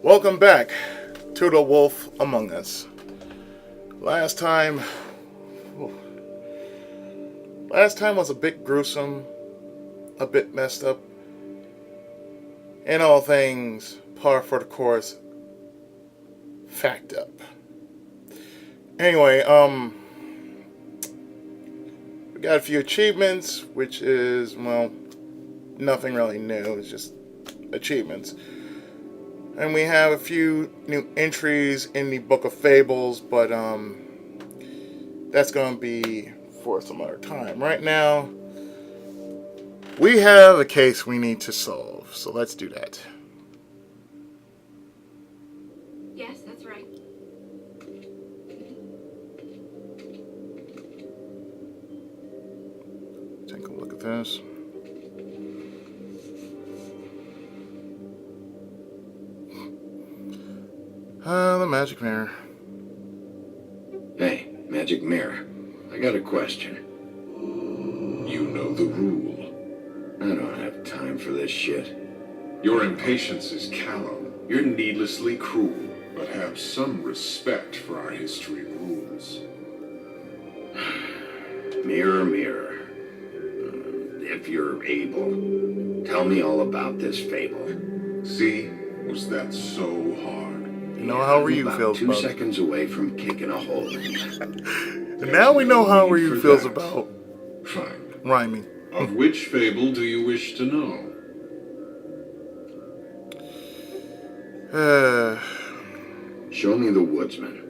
Welcome back to The Wolf Among Us. Last time was a bit gruesome, a bit messed up, and all things par for the course, fact up. Anyway, we got a few achievements, which is, well, nothing really new, it's just achievements. And we have a few new entries in the Book of Fables, but that's going to be for some other time. Right now, we have a case we need to solve, so let's do that. Yes, that's right. Take a look at this. The magic mirror. Hey, magic mirror. I got a question. You know the rule. I don't have time for this shit. Your impatience is callow. You're needlessly cruel, but have some respect for our history rules. Mirror, mirror. If you're able, tell me all about this fable. See? Was that so hard? You know how Ryu about feels 2 about it. seconds away from kicking a hole in you. And now we know how Ryu for feels that. about Fine. rhyming. Of which fable do you wish to know? Show me the woodsman.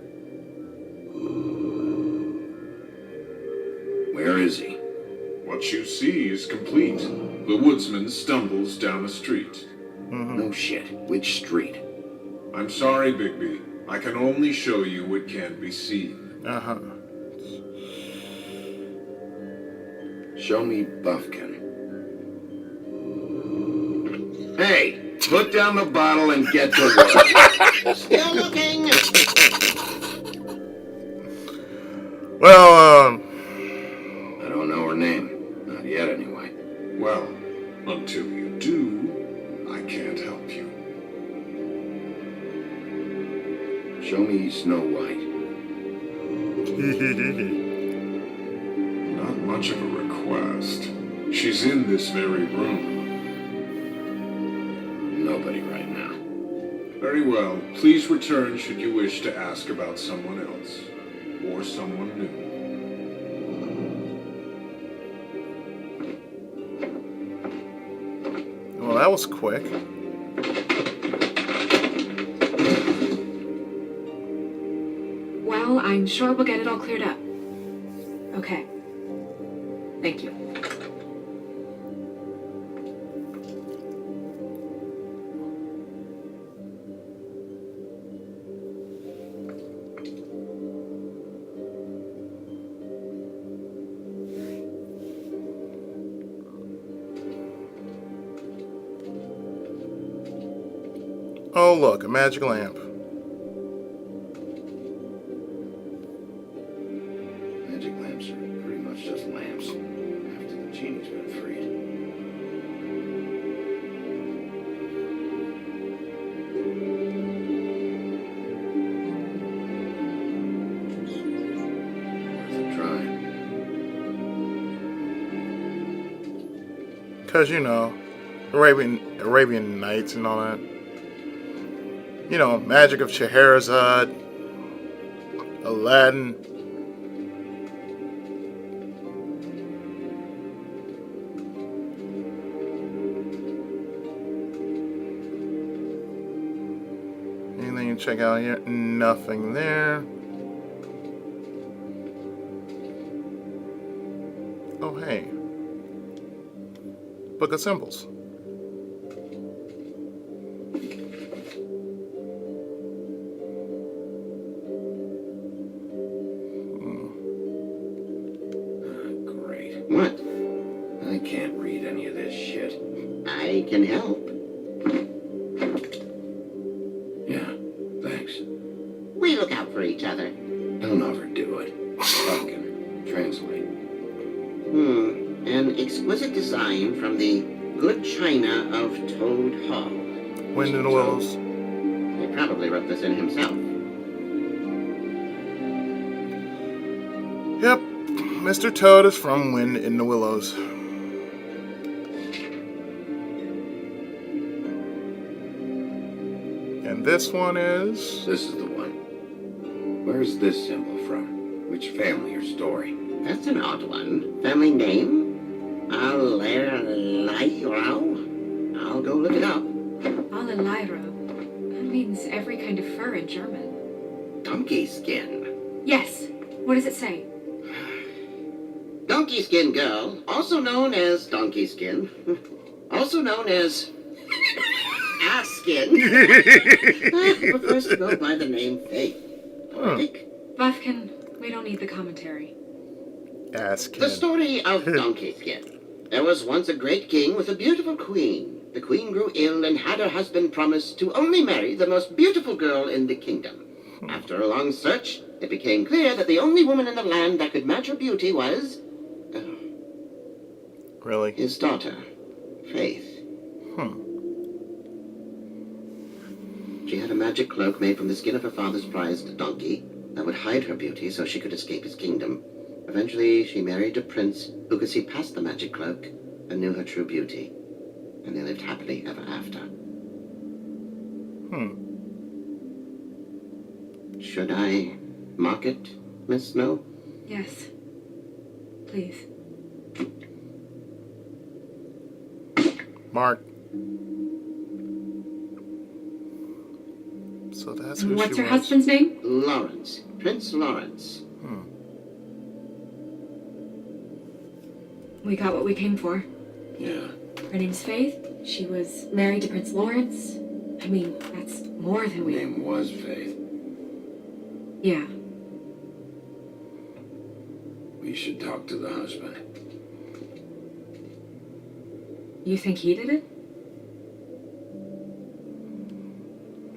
Where is he? What you see is complete. The woodsman stumbles down a street. No shit. Which street? I'm sorry, Bigby. I can only show you what can be seen. Show me Buffkin. Hey, put down the bottle and get to work. Still looking. Well, I don't know her name. Not yet, anyway. Well, until you do, I can't help you. Show me Snow White. Not much of a request. She's in this very room. Nobody right now. Very well. Please return should you wish to ask about someone else. Or someone new. well, that was quick. Well, I'm sure we'll get it all cleared up. Okay. Thank you. Oh, look, a magic lamp. Magic lamps are pretty much just lamps. After the genie's been freed. Worth a try. Because, you know, Arabian Nights and all that. You know, magic of Scheherazade, Aladdin. Anything you check out here? Nothing there. Oh, hey. Book of Symbols. Great. What? I can't read any of this shit. I can help. Yeah, thanks. We look out for each other. Don't overdo it. Fucking translate. An exquisite design from the good china of Toad Hall. Wind in the Willows. He probably wrote this in himself. Yep, Mr. Toad is from Wind in the Willows. And this one is... This is the one. Where's this symbol from? Which family or story? That's an odd one. Family name? Alerairo? I'll go look it up. Alalairo. That means every kind of fur in German. Donkey skin. Yes. What does it say? Donkey skin girl, also known as donkey skin, also known as ass skin, prefers to go by the name Faith. Poetic. Buffkin, we don't need the commentary. Ask The story of Donkey Skin. There was once a great king with a beautiful queen. The queen grew ill and had her husband promise to only marry the most beautiful girl in the kingdom. After a long search, it became clear that the only woman in the land that could match her beauty was... Really? his daughter, Faith. She had a magic cloak made from the skin of her father's prized donkey that would hide her beauty so she could escape his kingdom. Eventually, she married a prince who could see past the magic cloak and knew her true beauty. And they lived happily ever after. Should I mark it, Miss Snow? Yes. Please. Mark. So that's who What's she her was. husband's name? Lawrence. Prince Lawrence. We got what we came for. Yeah. Her name's Faith. She was married to Prince Lawrence. I mean, that's more than Her we... name was Faith. Yeah. We should talk to the husband. You think he did it?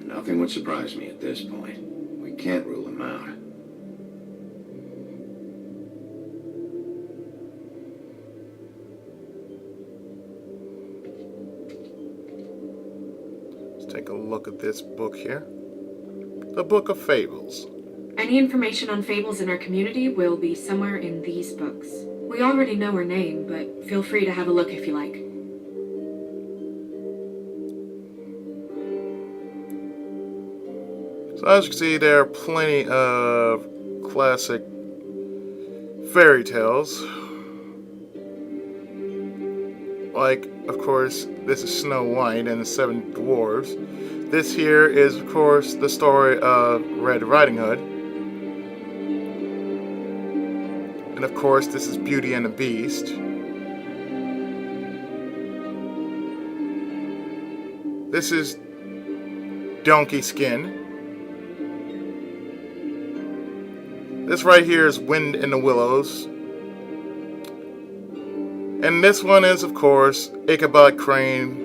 Nothing would surprise me at this point. We can't rule him out. Let's take a look at this book here. The Book of Fables. Any information on Fables in our community will be somewhere in these books. We already know her name, but feel free to have a look if you like. So as you can see, there are plenty of classic fairy tales. Like, of course, this is Snow White and the Seven Dwarfs. This here is, of course, the story of Red Riding Hood. And of course, this is Beauty and the Beast. This is Donkey Skin. This right here is Wind in the Willows. And this one is, of course, Ichabod Crane's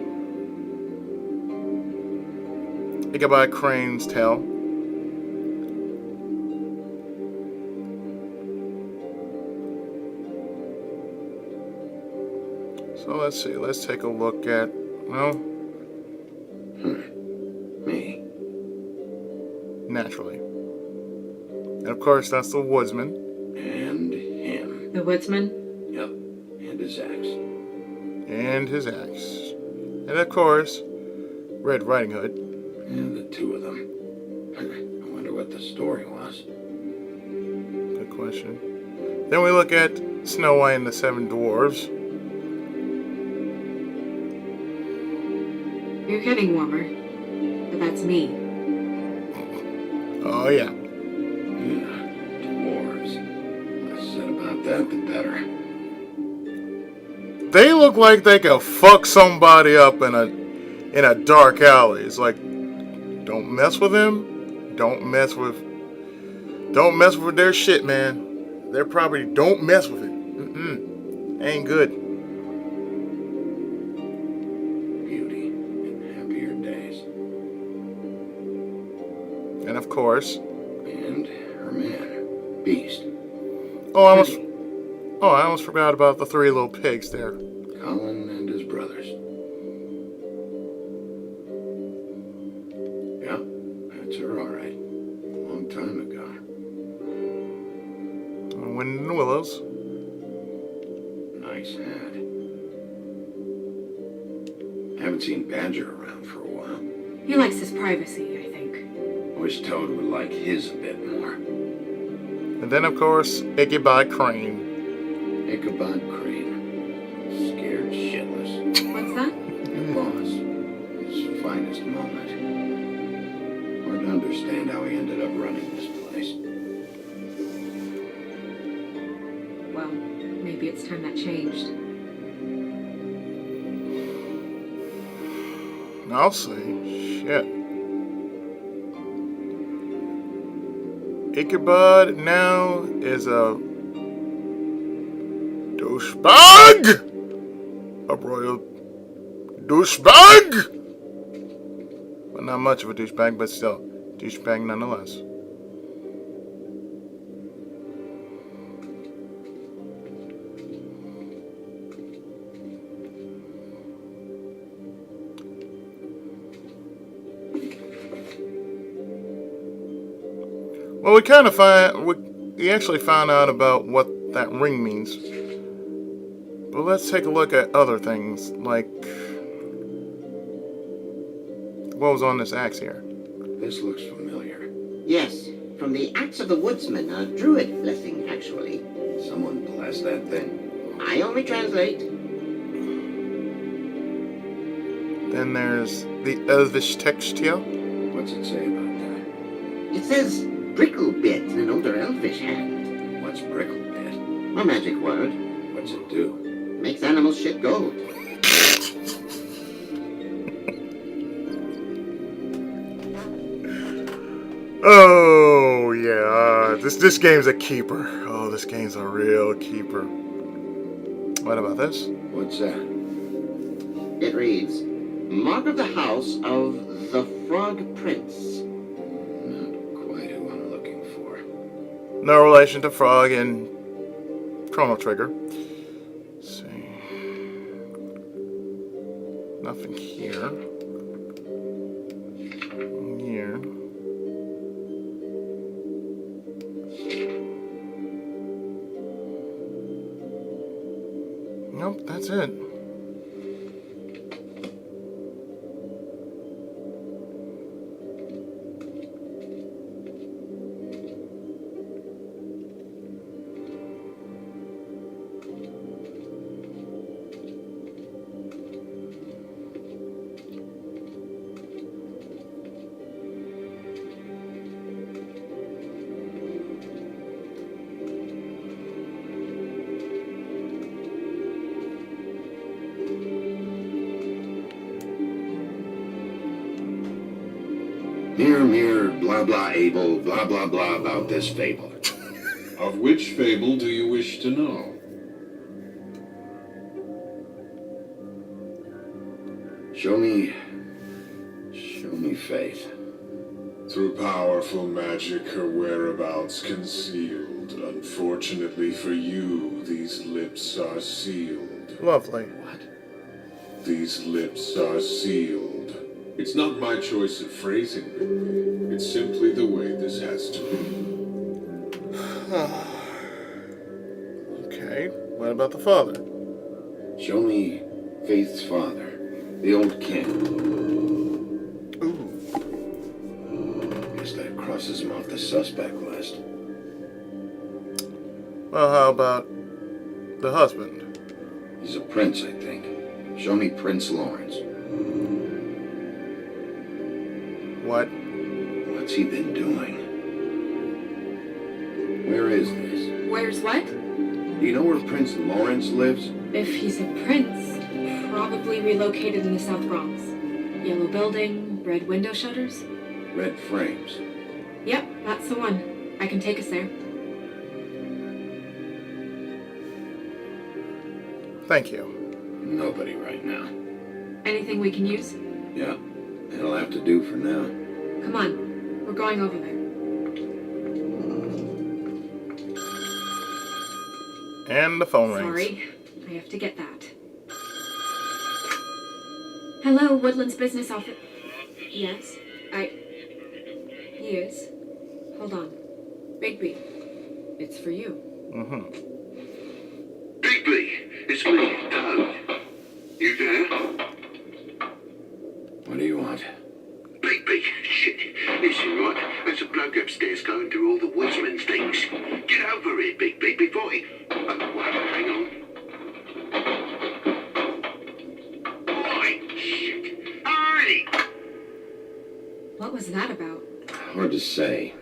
Tale. So let's see, let's take a look at, well, Me. naturally. And of course, that's the woodsman. And him. The woodsman? Yep. And his axe. And his axe. And of course, Red Riding Hood. And the two of them. I wonder what the story was. Good question. Then we look at Snow White and the Seven Dwarfs. You're getting warmer. But that's me. Oh yeah. Yeah. Dwarves. Less said about that, the better. They look like they could fuck somebody up in a dark alley. It's like, don't mess with them. Don't mess with their shit, man. Their property. Don't mess with it. Ain't good. Beauty and happier days. And of course, And her man. Beast. I almost forgot about the three little pigs there. Colin and his brothers. Yeah? nice hat. I haven't seen Badger around for a while. He likes his privacy, I think. Wish Toad would like his a bit more. And then, of course, Ichabod Crane. Ichabod Crane. Scared shitless. What's that? Your boss. His finest moment. Hard to understand how he ended up running this place. Well, maybe it's time that changed. I'll see. Shit. Ichabod now is a douchebag! A royal douchebag! But not much of a douchebag, but still, douchebag nonetheless. Well, we actually found out about what that ring means. But let's take a look at other things, like what was on this axe here. This looks familiar. Yes, from the Axe of the Woodsman, a druid blessing, actually. Someone blessed that thing. I only translate. Then there's the Elvish texture. What's it say about that? It says prickle bit in an older elfish hand. What's Bricklebit? A magic word. What's it do? Makes animals shit gold. Oh yeah, this game's a keeper. Oh, this game's a real keeper. What about this? What's that? It reads, Mark of the House of the Frog Prince. Not quite who I'm looking for. No relation to Frog and Chrono Trigger. Let's see. Nothing here. Here. Nope, that's it. Mere, blah blah able, blah blah blah about this fable. Of which fable do you wish to know? Show me faith. Through powerful magic, her whereabouts concealed. Unfortunately for you, these lips are sealed. Lovely. What? These lips are sealed. It's not my choice of phrasing, Bigby. It's simply the way this has to be. Okay, what about the father? Show me Faith's father, the old king. Ooh. Guess that crosses him off the suspect list. Well, how about the husband? He's a prince, I think. Show me Prince Lawrence. What? What's he been doing? Where is this? Where's what? Do you know where Prince Lawrence lives? If he's a prince, probably relocated in the South Bronx. Yellow building, red window shutters. Red frames. Yep, that's the one. I can take us there. Thank you. Nobody right now. Anything we can use? Yeah, it'll have to do for now. Come on, we're going over there. And the phone rings. Sorry, I have to get that. Hello, Woodland's business office. Yes, Yes. Hold on. Bigby, it's for you. Mm-hmm. Bigby, It's me, Toad. You there? What do you want? Bigby, shit. Listen, right? There's a bloke upstairs going through all the woodsman's things. Get over here, Bigby, before he... well, hang on. Right, shit. Hurry! What was that about? Hard to say.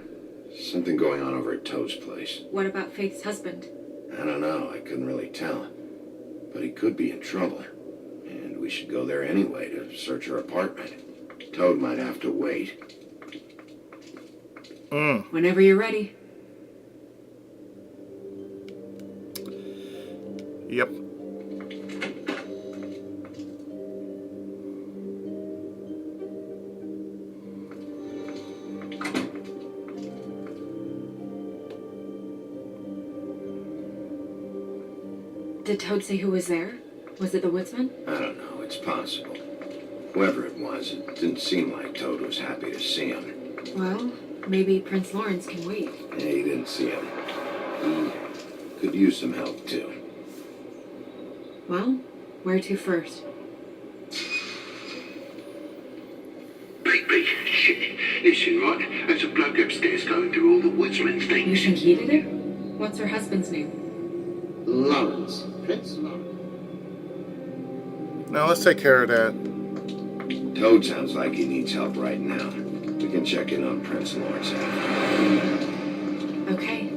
Something going on over at Toad's place. What about Faith's husband? I don't know. I couldn't really tell. But he could be in trouble. And we should go there anyway to search her apartment. Toad might have to wait. Whenever you're ready. Yep. Did Toad say who was there? Was it the woodsman? I don't know. It's possible. Whoever it was, it didn't seem like Toad was happy to see him. Well, maybe Prince Lawrence can wait. Yeah, he didn't see him. He could use some help, too. Well, where to first? Bigby, shit. Listen, right? There's a bloke upstairs going through all the woodsman's You things. think he did it? What's her husband's name? Lawrence. Prince Lawrence. Now let's take care of that. Toad sounds like he needs help right now. We can check in on Prince Lawrence after. Okay.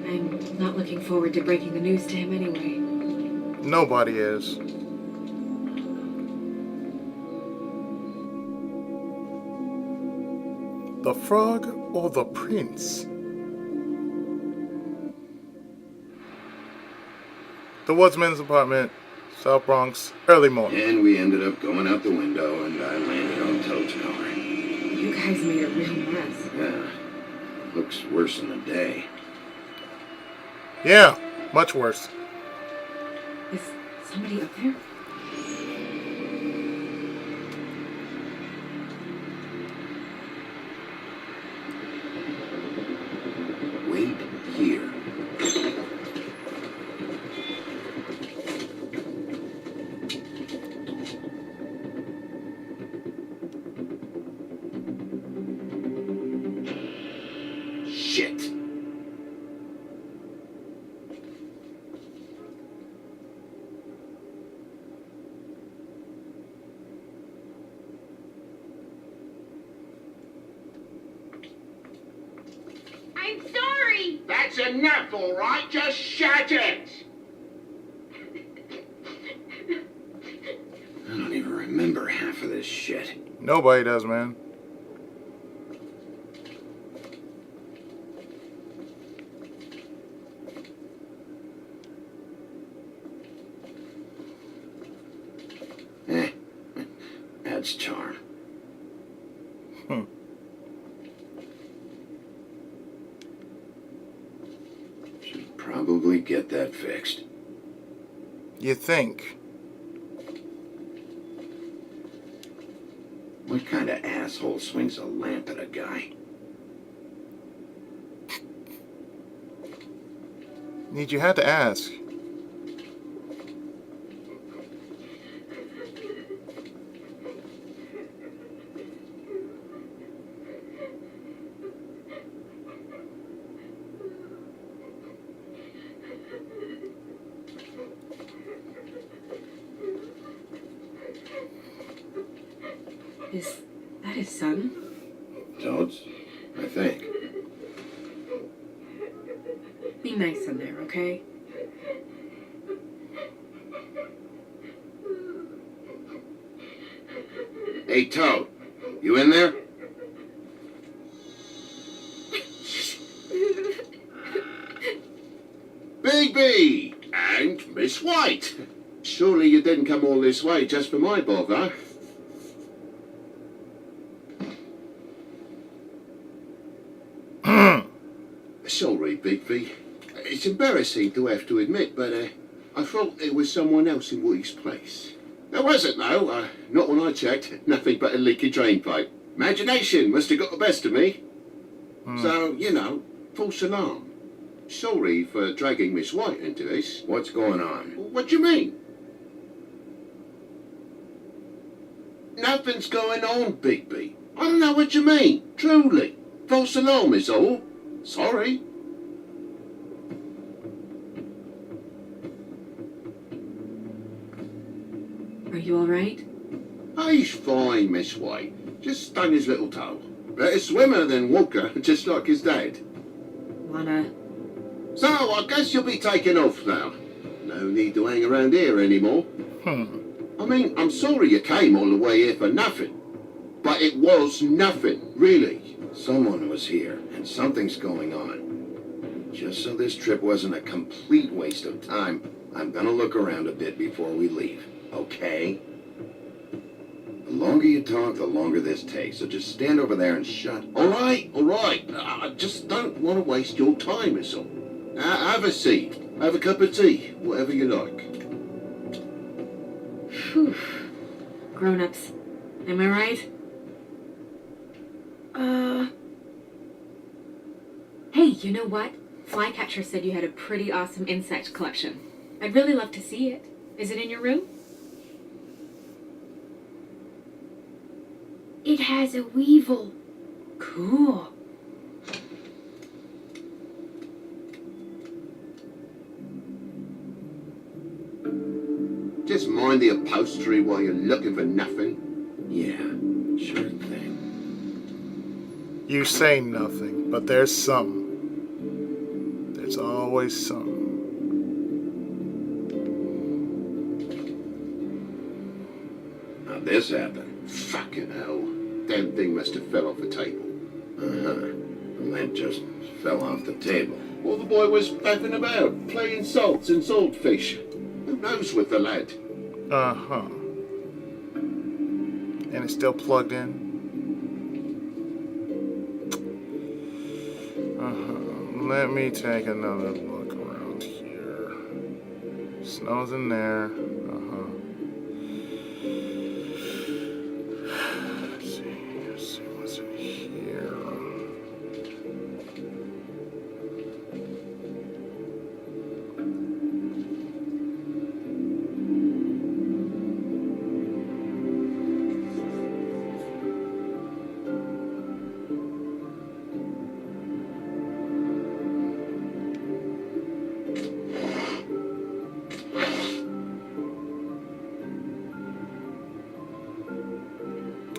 I'm not looking forward to breaking the news to him anyway. Nobody is. The frog or the prince? The woodsman's apartment, South Bronx, early morning. And we ended up going out the window, and I landed on Toad's car. You guys made a real mess. Yeah, looks worse in the day. Yeah, much worse. Is somebody up there? Wait here. Shit. I'm sorry! That's enough, all right? Just shut it! I don't even remember half of this shit. Nobody does, man. Adds charm. Should probably get that fixed. You think? What kind of asshole swings a lamp at a guy? Need you had to ask. Is that his son? Toads? I think. Be nice in there, okay? Hey, Toad. You in there? Bigby! And Miss White! Surely you didn't come all this way just for my bother? Sorry, Bigby. It's embarrassing to have to admit, but I thought there was someone else in Woody's place. There wasn't, though. Not when I checked. Nothing but a leaky drain pipe. Imagination must have got the best of me. So, you know, false alarm. Sorry for dragging Miss White into this. What's going on? What do you mean? Nothing's going on, Bigby. I don't know what you mean, truly. False alarm is all. Sorry. Are you alright? He's fine, Miss White. Just stung his little toe. Better swimmer than walker, just like his dad. Wanna... So, I guess you'll be taking off now. No need to hang around here anymore. I mean, I'm sorry you came all the way here for nothing. But it was nothing, really. Someone was here, and something's going on. Just so this trip wasn't a complete waste of time, I'm gonna look around a bit before we leave, okay? The longer you talk, the longer this takes, so just stand over there and shut. All right. I just don't want to waste your time, is all. Have a seat. Have a cup of tea. Whatever you like. Phew. Grown-ups. Am I right? Hey, you know what? Flycatcher said you had a pretty awesome insect collection. I'd really love to see it. Is it in your room? It has a weevil. Cool. Just mind the upholstery while you're looking for nothing. Yeah, sure thing. You say nothing, but there's something. There's always something. How'd this happen? Fucking hell. Damn thing must have fell off the table. The lamp just fell off the table. Well, the boy was faffing about, playing salts and saltfish. Who knows with the lad? Uh-huh. And it's still plugged in? Let me take another look around here. Snow's in there. Let's see what's in here.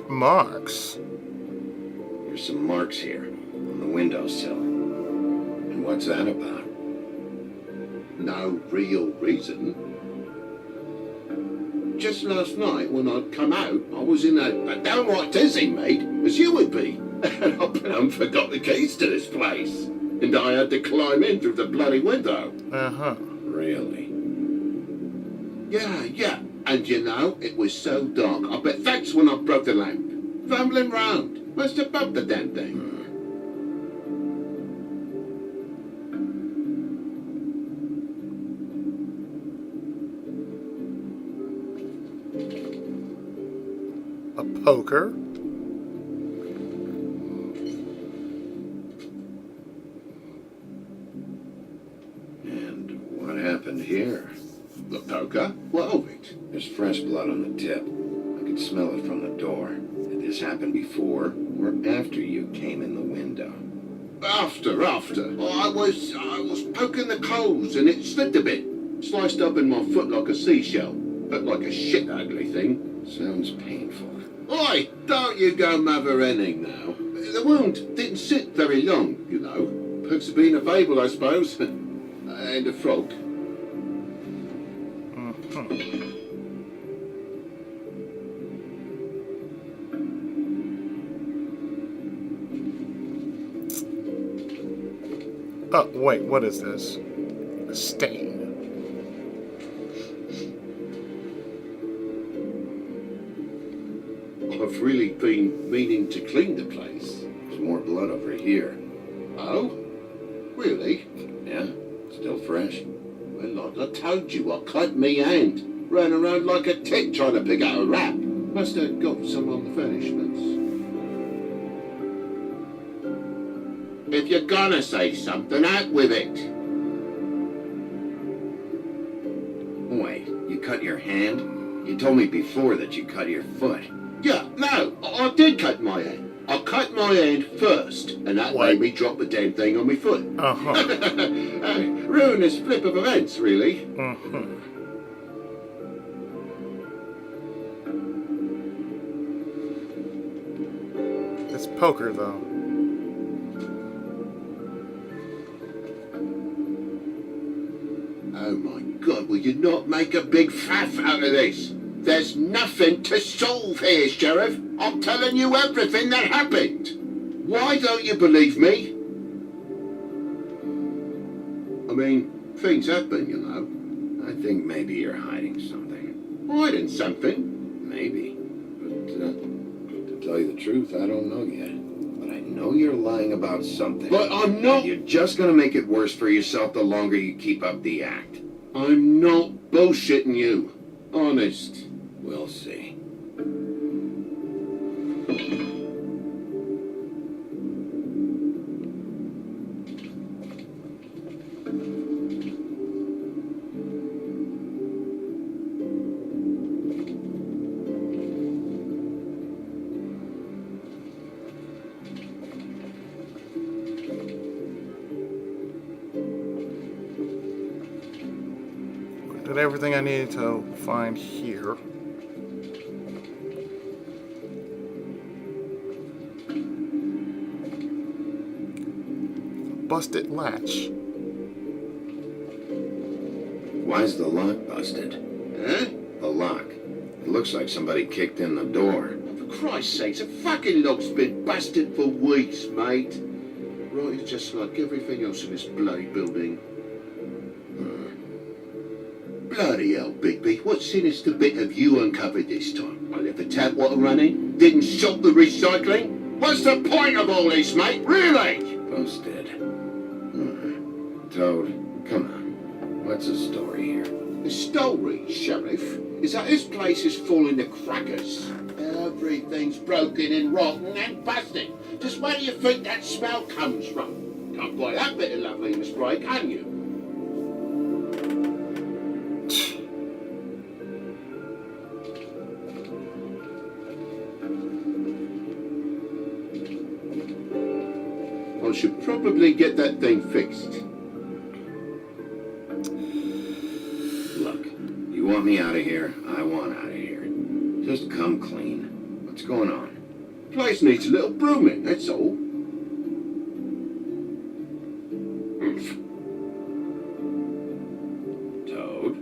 Marks. There's some marks here on the windowsill. And what's that about? No real reason. Just last night when I'd come out, I was in a downright dizzy, mate, as you would be. And I plumb forgot the keys to this place. And I had to climb in through the bloody window. Uh-huh. Really? Yeah. And you know, it was so dark. I bet that's when I broke the lamp. Fumbling round. Must have bumped the damn thing. A poker. And what happened here? The poker? What of it? There's fresh blood on the tip. I could smell it from the door. Did this happen before or after you came in the window? After. I was poking the coals and it slipped a bit. Sliced up in my foot like a seashell. Looked like a shit ugly thing. Sounds painful. Oi, don't you go mother-henning now. The wound didn't sit very long, you know. Perks have been a fable, I suppose. And a frog. Oh, wait, what is this? A stain. I've really been meaning to clean the place. There's more blood over here. Oh? Really? Yeah? Still fresh? Well, like I told you, I cut me hand. Ran around like a tick trying to pick out a rat. Must have got some on the furnishments. If you're gonna say something, out with it. Wait, you cut your hand? You told me before that you cut your foot. Yeah, no, I did cut my hand. I cut my hand first, and that What? made me drop the damn thing on my foot. Uh-huh. Ruinous flip of events, really. Mm-hmm. It's poker, though. Oh my God, will you not make a big faff out of this? There's nothing to solve here, Sheriff. I'm telling you everything that happened. Why don't you believe me? I mean, things happen, you know. I think maybe you're hiding something. Hiding something. Maybe. But to tell you the truth, I don't know yet. But I know you're lying about something. But I'm not. And you're just gonna make it worse for yourself the longer you keep up the act. I'm not bullshitting you. Honest. We'll see. Did everything I needed to find here. Busted latch. Why's the lock busted? Huh? The lock. It looks like somebody kicked in the door. For Christ's sake, the fucking lock's been busted for weeks, mate. Right, it's just like everything else in this bloody building. Bloody hell, Bigby. What sinister bit have you uncovered this time? I left the tap water running? Didn't stop the recycling? What's the point of all this, mate? Really? Posted. Toad, come on. What's the story here? The story, Sheriff, is that this place is falling to crackers. Everything's broken and rotten and busted. Just where do you think that smell comes from? Can't buy that bit of loveliness right, can you? I should probably get that thing fixed. Look, you want me out of here, I want out of here. Just come clean. What's going on? Place needs a little brooming, that's all. Toad,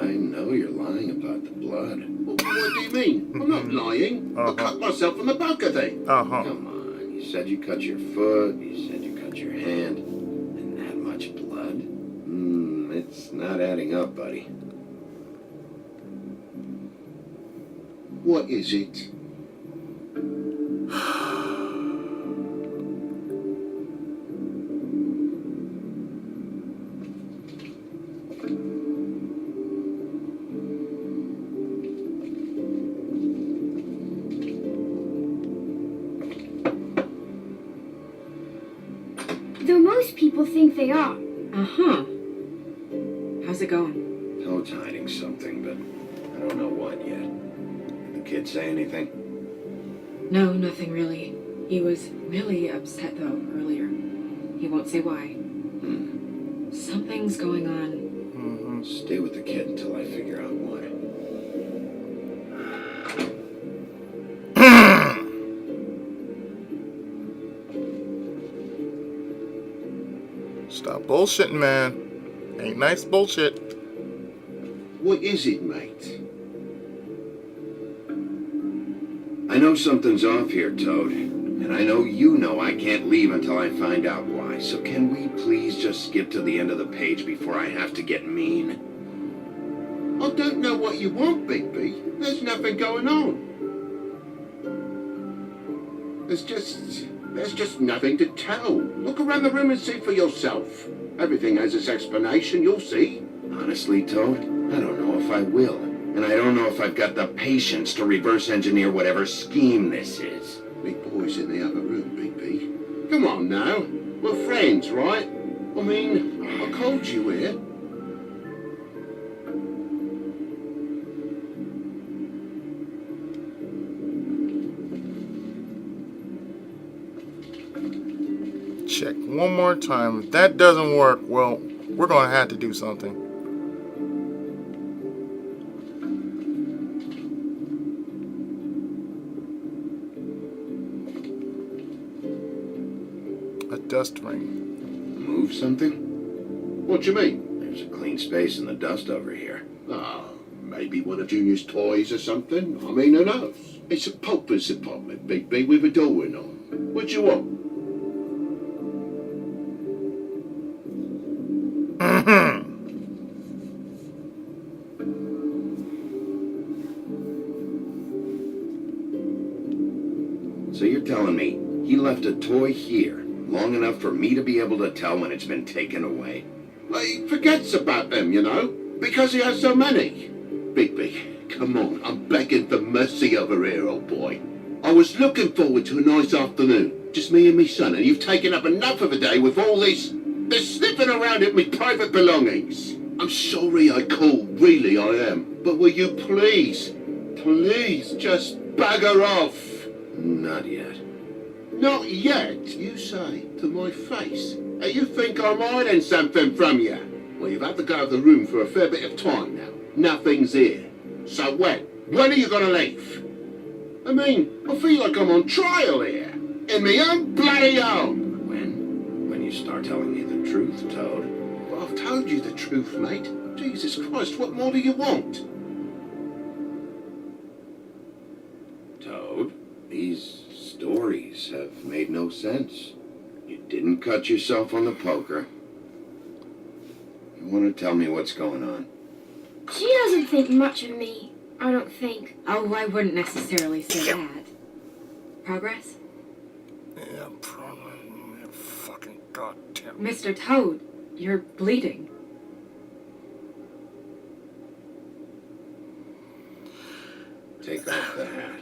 I know you're lying about the blood. What do you mean? I'm not lying. I cut myself on the back of thing. Uh-huh. Come on, you said you cut your foot, you said you cut your hand, and that much blood? It's not adding up, buddy. What is it? Though most people think they are. Uh-huh. How's it going? Toad's hiding something, but I don't know what yet. Did the kid say anything? No, nothing really. He was really upset, though, earlier. He won't say why. Something's going on. Stay with the kid until I figure out what. Stop bullshitting, man. Ain't nice bullshit. What is it, mate? I know something's off here, Toad. And I know you know I can't leave until I find out why. So can we please just skip to the end of the page before I have to get mean? I don't know what you want, Bigby. There's nothing going on. There's just nothing to tell. Look around the room and see for yourself. Everything has its explanation, you'll see. Honestly, Toad, I don't know if I will. And I don't know if I've got the patience to reverse engineer whatever scheme this is. Big boy's in the other room, Bigby. Come on now. We're friends, right? I mean, I called you here. check one more time. If that doesn't work, well, we're going to have to do something. A dust ring. Move something? What do you mean? There's a clean space in the dust over here. Ah, maybe one of Junior's toys or something. I mean, who knows? It's a pauper's apartment, Bigby, with a door on. What do you want? So you're telling me he left a toy here long enough for me to be able to tell when it's been taken away? Well, he forgets about them, you know, because he has so many. Bigby, come on, I'm begging for mercy over here, old boy. I was looking forward to a nice afternoon, just me and me son, and you've taken up enough of a day with all this sniffing around at me private belongings. I'm sorry I called, really I am, but will you please just bugger off? Not yet. Not yet, you say, to my face. And you think I'm hiding something from you? Well, you've had to go out of the room for a fair bit of time now. Nothing's here. So when? When are you going to leave? I mean, I feel like I'm on trial here. In my own bloody home. When you start telling me the truth, Toad. Well, I've told you the truth, mate. Jesus Christ, what more do you want? Toad, these stories have made no sense. You didn't cut yourself on the poker. You want to tell me what's going on? She doesn't think much of me, I don't think. Oh, I wouldn't necessarily say that. Progress? Yeah, probably. Fucking goddamn. Mr. Toad, you're bleeding. Take off the hat.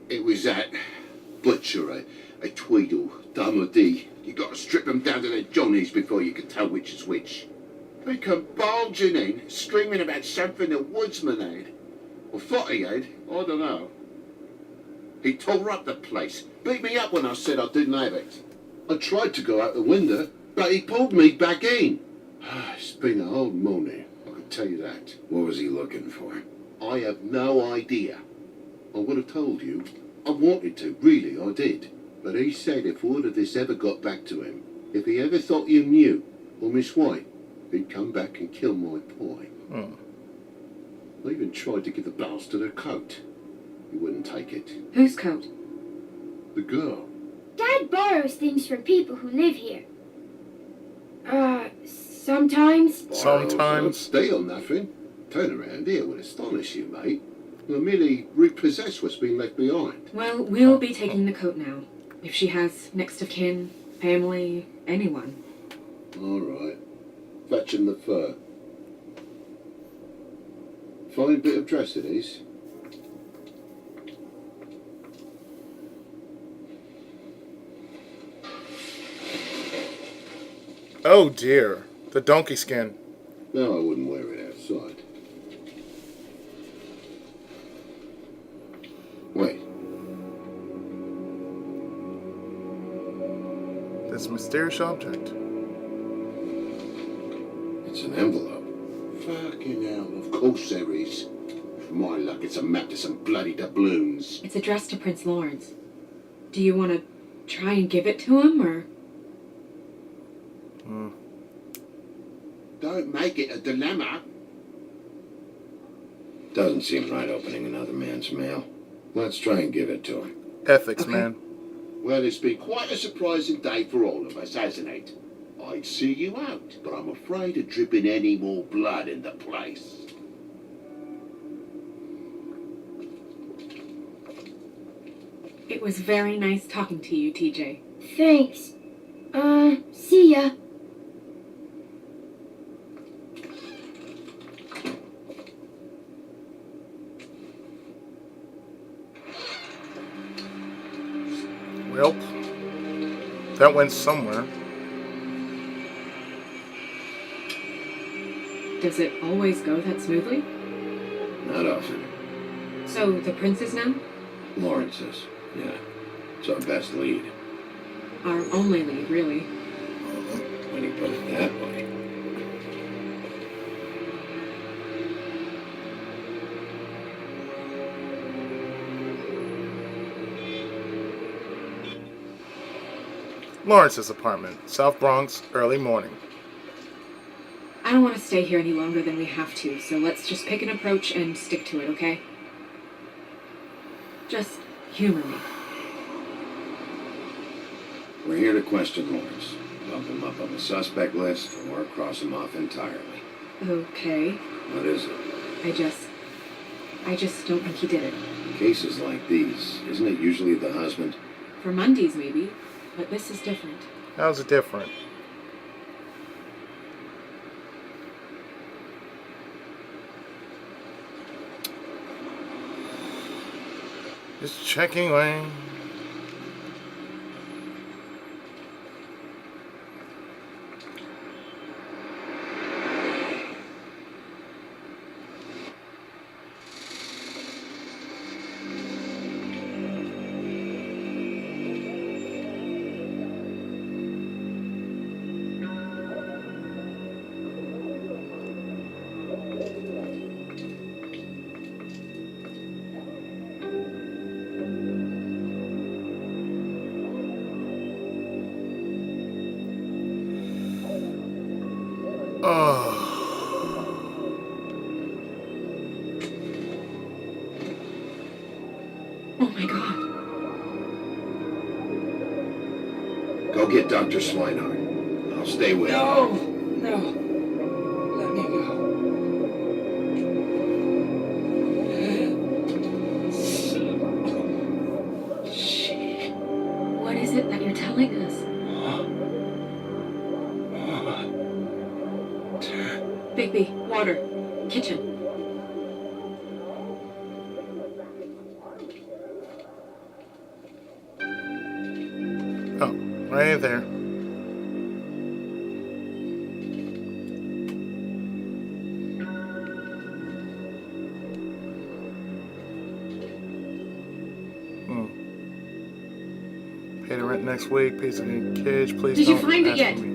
It was that butcher, a Tweedle, Dummer-D. You got to strip them down to their johnnies before you can tell which is which. They come bulging in, screaming about something the woodsman had. Or thought he had, I don't know. He tore up the place, beat me up when I said I didn't have it. I tried to go out the window, but he pulled me back in. It's been a hard morning, I can tell you that. What was he looking for? I have no idea. I would have told you. I wanted to, really, I did. But he said if word of this ever got back to him, if he ever thought you knew, or Miss White, he'd come back and kill my boy. I even tried to give the bastard a coat. He wouldn't take it. Whose coat? The girl. Dad borrows things from people who live here. Sometimes. Sometimes. Steal nothing. Turn around here would astonish you, mate. We'll merely repossess what's been left behind. Well, we'll be taking the coat now. If she has next of kin, family, anyone. All right. Fetch him the fur. Fine bit of dress it is. Oh dear. The donkey skin. No, I wouldn't wear it outside. Wait, This mysterious object. it's an envelope. Fucking hell, of course there is. For my luck, it's a map to some bloody doubloons. It's addressed to Prince Lawrence. Do you want to try and give it to him, or...? Don't make it a dilemma. Doesn't seem right opening another man's mail. Let's try and give it to him. Ethics, Okay. man. Well, it's been quite a surprising day for all of us, hasn't it? I'd see you out, but I'm afraid of dripping any more blood in the place. It was very nice talking to you, TJ. Thanks. See ya. Well, that went somewhere. Does it always go that smoothly? Not often. So, the prince's now? Lawrence's, yeah. It's our best lead. Our only lead, really. When you put it that way. Lawrence's apartment, South Bronx, early morning. I don't want to stay here any longer than we have to, so let's just pick an approach and stick to it, okay? Just humor me. We're here to question Lawrence. Bump him up on the suspect list or cross him off entirely. Okay. What is it? I just don't think he did it. In cases like these, isn't it usually the husband? For Mondays, maybe, but this is different. How's it different? Just checking Wayne. Oh my god. Go get Dr. Swinehart. I'll stay with No! you. No. Let me go. Shit. What is it that you're telling us? Bigby, water, kitchen. Oh, right there. Pay the rent next week. Pay the kids. Please Did you don't find it ask yet? for me.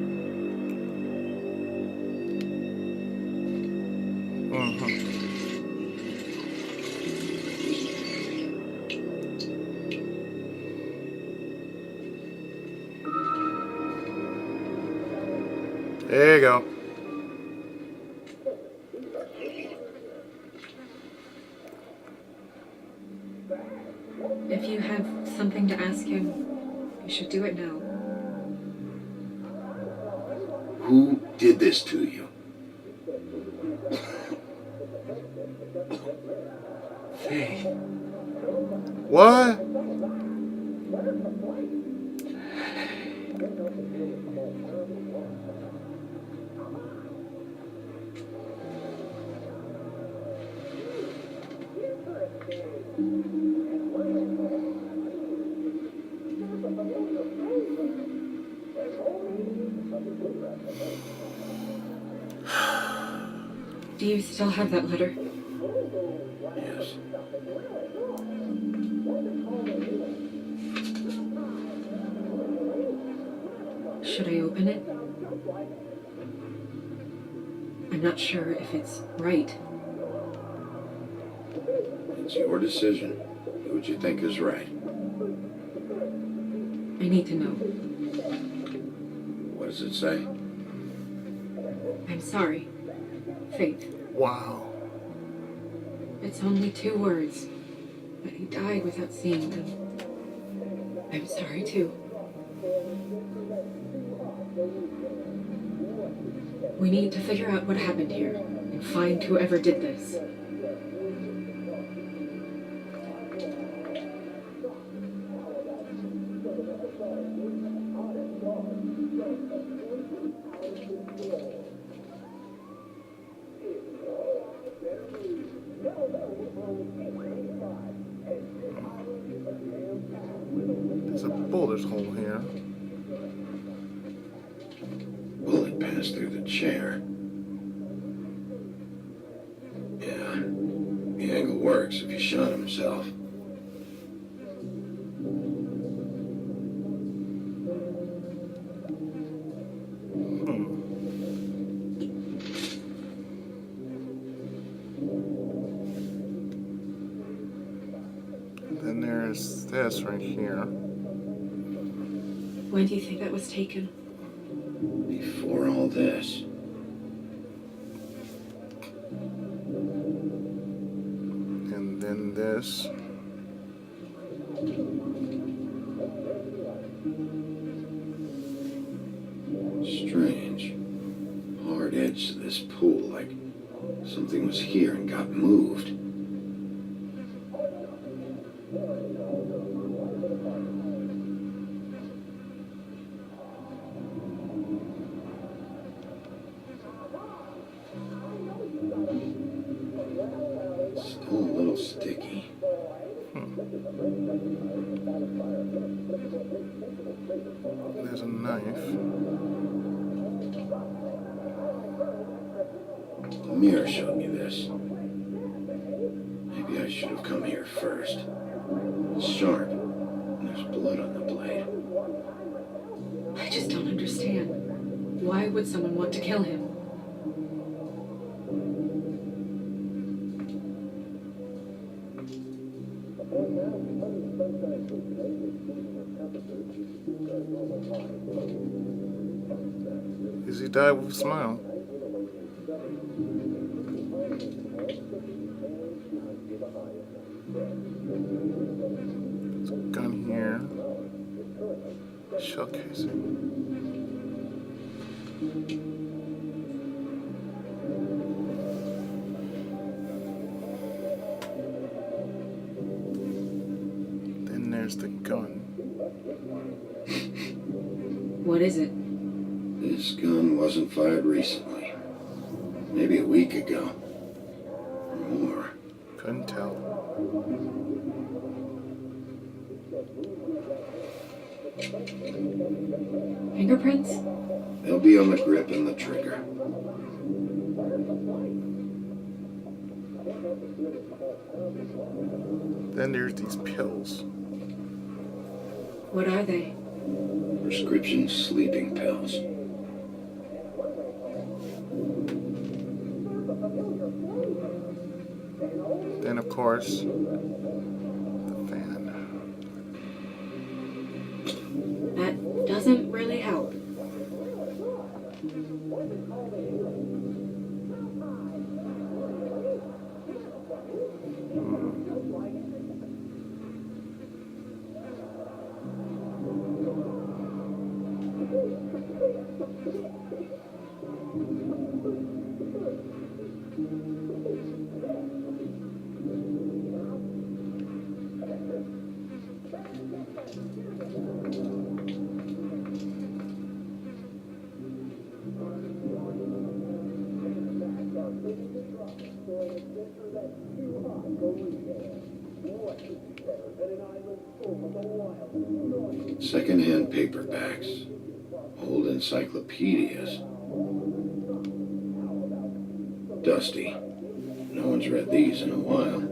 There you go. If you have something to ask him, you should do it now. Who did this to you? Faye. What? Do you still have that letter? Yes. Should I open it? I'm not sure if it's right. It's your decision. Do what you think is right. I need to know. What does it say? I'm sorry. Faith. Wow. It's only 2 words. But he died without seeing them. I'm sorry too. We need to figure out what happened here and find whoever did this. There's a bullet hole here. Bullet passed through the chair. Yeah. The angle works if he shot himself. Then there's this right here. When do you think that was taken? Before all this. And then this. Strange. Hard edge to this pool, like something was here and got moved. Still a little sticky. There's a knife. The mirror showed me this. Maybe I should have come here first. It's sharp, and there's blood on the blade. I just don't understand. Why would someone want to kill him? Because he died with a smile. There's a gun here. Shell casing. Then there's the gun. What is it? This gun wasn't fired recently. Maybe a week ago. Or more. Couldn't tell. Fingerprints? They'll be on the grip and the trigger. Then there's these pills. What are they? Prescription sleeping pills. Then, of course, the fan. That doesn't really help. Second-hand paperbacks. Old encyclopedias. Dusty. No one's read these in a while.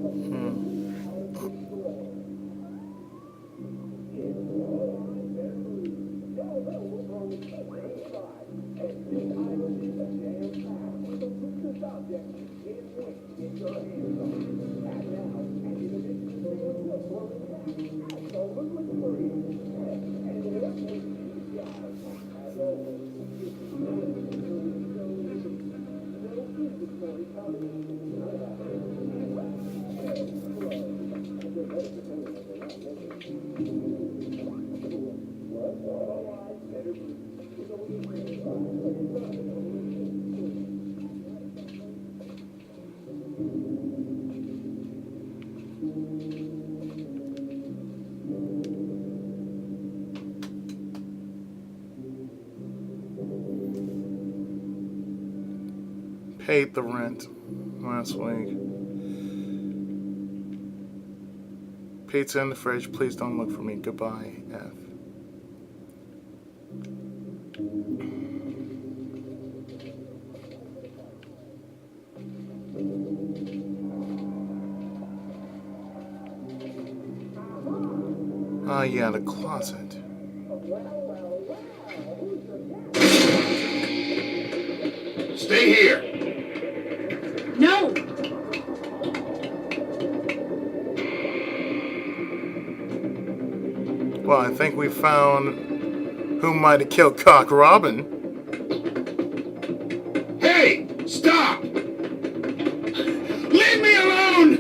Paid the rent last week. Pizza in the fridge. Please don't look for me. Goodbye, F. Yeah, the closet. Stay here. No! Well, I think we found who might have killed Cock Robin. Hey, stop! Leave me alone!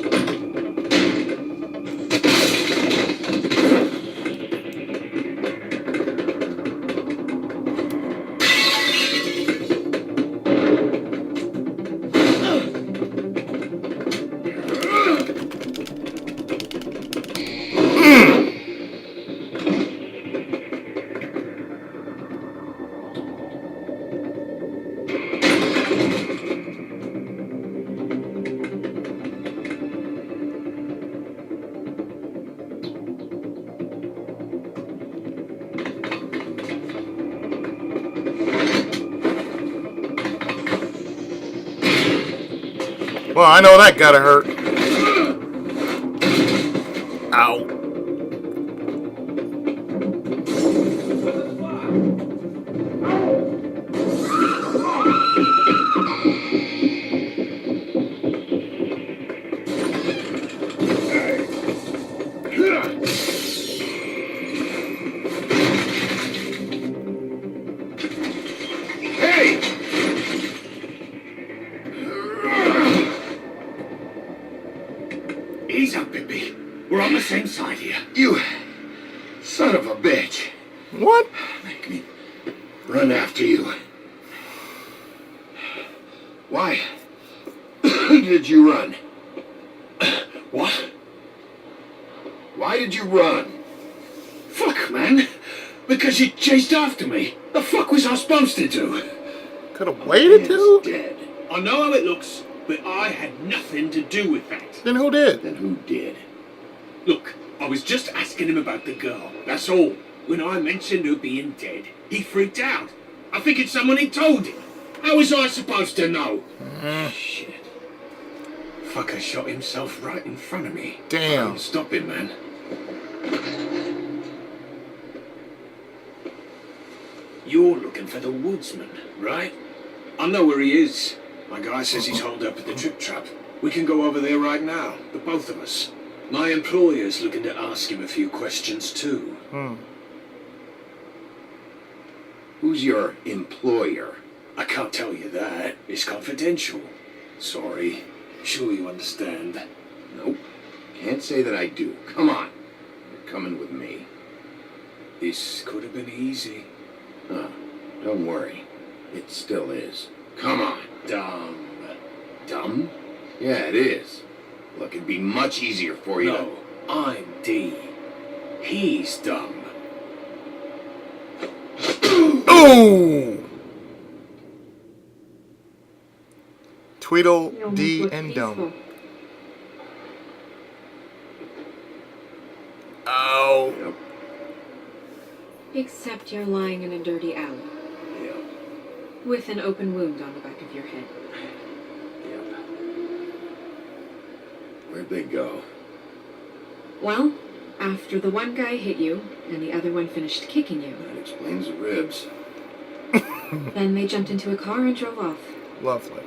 Well, I know that gotta hurt. Ow. Hey! Ease up, Bigby. We're on the same side here. You son of a bitch. What? Make me run after you. Why did you run? What? Why did you run? Fuck, man. Because you chased after me. The fuck was I supposed to do? Could have waited Man's till? dead. I know how it looks, but I had nothing to do with that. Then who did? Then who did? Look, I was just asking him about the girl. That's all. When I mentioned her being dead, he freaked out. I figured someone had told him. How was I supposed to know? Shit. Fucker shot himself right in front of me. Damn. I couldn't stop him, man. You're looking for the woodsman, right? I know where he is. My guy says he's holed up at the trip trap. We can go over there right now, the both of us. My employer's looking to ask him a few questions too. Who's your employer? I can't tell you that. It's confidential. Sorry. Sure you understand. Nope. Can't say that I do. Come on. You're coming with me. This could have been easy. Oh, don't worry. It still is. Come on. Dumb. Dumb? Yeah, it is. Look, it'd be much easier for you No, I'm D. He's dumb. Ooh! Tweedle, You almost D, look and peaceful. Dumb. Oh. Yep. Except you're lying in a dirty alley Yep. with an open wound on the back of your head. Yep. Where'd they go? Well, after the one guy hit you and the other one finished kicking you, That explains the ribs. then they jumped into a car and drove off. Lovely.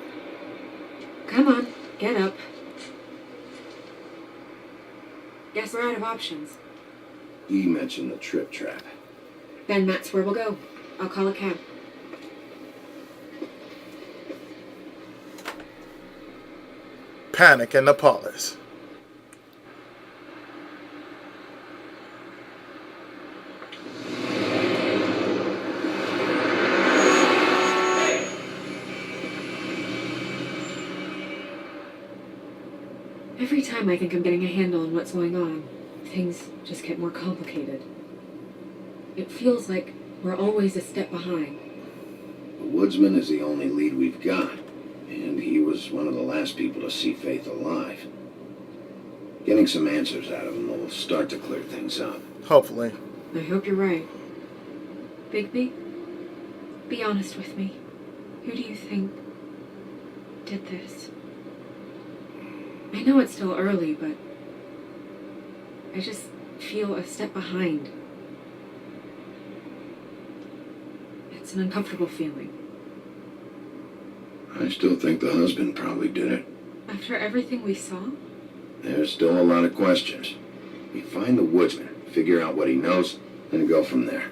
Come on, get up. Guess we're out of options. He mentioned the trip trap. Then that's where we'll go. I'll call a cab. Panic in the Polis. Every time I think I'm getting a handle on what's going on, things just get more complicated. It feels like we're always a step behind. The woodsman is the only lead we've got, and he was one of the last people to see Faith alive. Getting some answers out of him will start to clear things up. Hopefully. I hope you're right. Bigby, be honest with me. Who do you think did this? I know it's still early, but I just feel a step behind. It's an uncomfortable feeling. I still think the husband probably did it. After everything we saw? There's still a lot of questions. We find the woodsman, figure out what he knows, and go from there.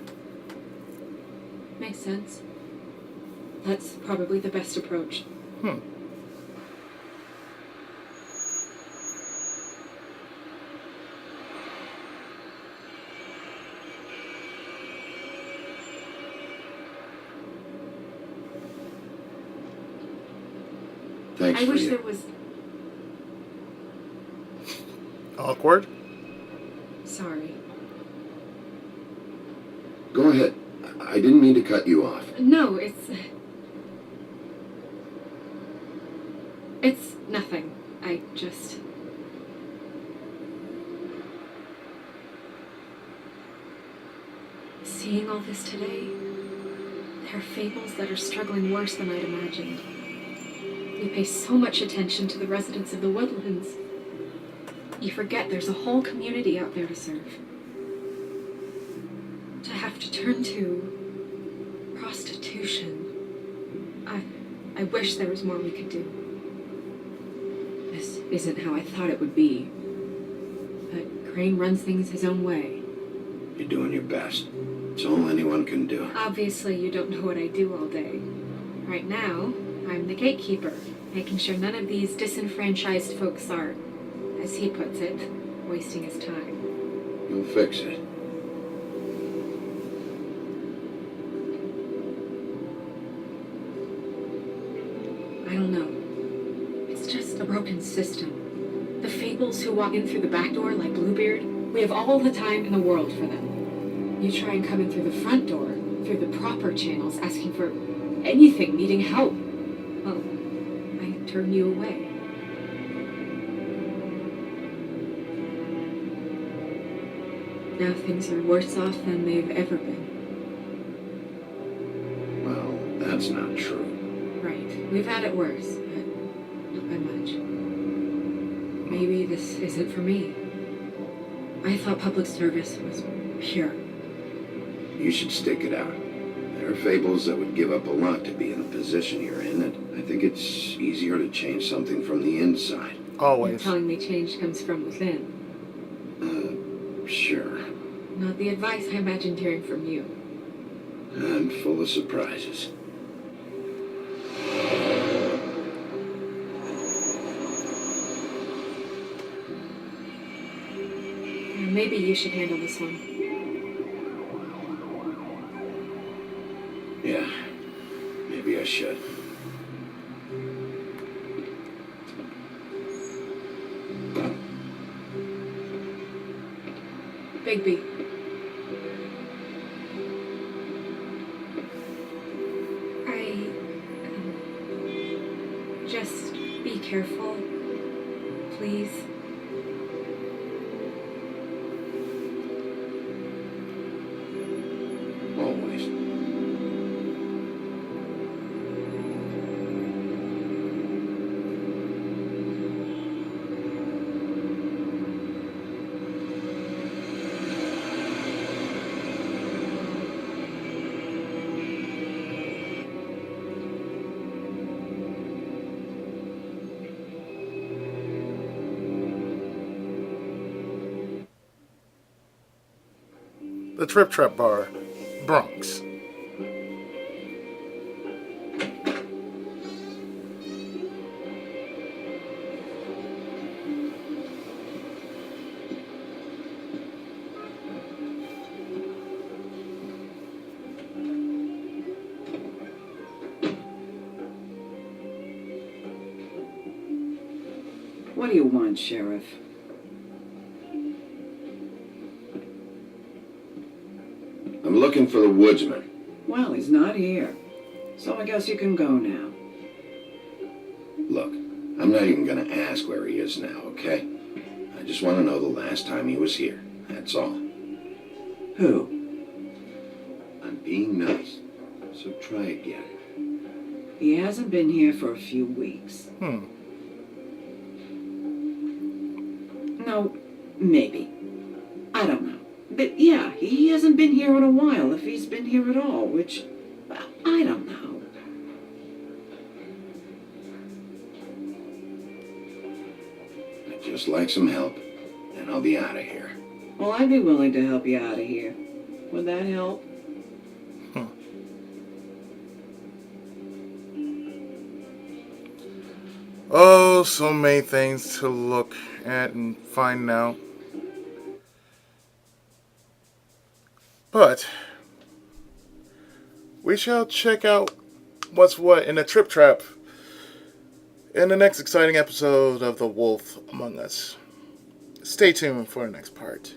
Makes sense. That's probably the best approach. Thanks I for wish you. there was... Awkward? Sorry. Go ahead. I didn't mean to cut you off. No, it's nothing. I just... Seeing all this today, there are fables that are struggling worse than I'd imagined. We pay so much attention to the residents of the woodlands. You forget there's a whole community out there to serve. To have to turn to prostitution. I wish there was more we could do. This isn't how I thought it would be. But Crane runs things his own way. You're doing your best. It's all anyone can do. Obviously, you don't know what I do all day. Right now, I'm the gatekeeper, making sure none of these disenfranchised folks are, as he puts it, wasting his time. You'll fix it. I don't know. It's just a broken system. The Fables who walk in through the back door like Bluebeard, we have all the time in the world for them. You try and come in through the front door, through the proper channels, asking for anything, needing help. Well, I turn you away. Now things are worse off than they've ever been. Well, that's not true. Right. We've had it worse, but not by much. Maybe this isn't for me. I thought public service was pure. You should stick it out. There are fables that would give up a lot to be in the position you're in, and I think it's easier to change something from the inside. You're Always. telling me change comes from within. Sure. Not the advice I imagined hearing from you. I'm full of surprises. Maybe you should handle this one. Yeah, maybe I should. Bigby. Just be careful, please. Always. The Trip Trap Bar, Bronx. What do you want, Sheriff? I'm looking for the woodsman. Well, he's not here. So I guess you can go now. Look, I'm not even gonna ask where he is now, okay? I just want to know the last time he was here. That's all. Who? I'm being nice, so try again. He hasn't been here for a few weeks. No, maybe. I don't know. But yeah, he hasn't been here in a while, if he's been here at all, which, well, I don't know. I'd just like some help, and I'll be out of here. Well, I'd be willing to help you out of here. Would that help? Oh, so many things to look at and find out. But we shall check out what's what in the Trip Trap in the next exciting episode of The Wolf Among Us. Stay tuned for the next part.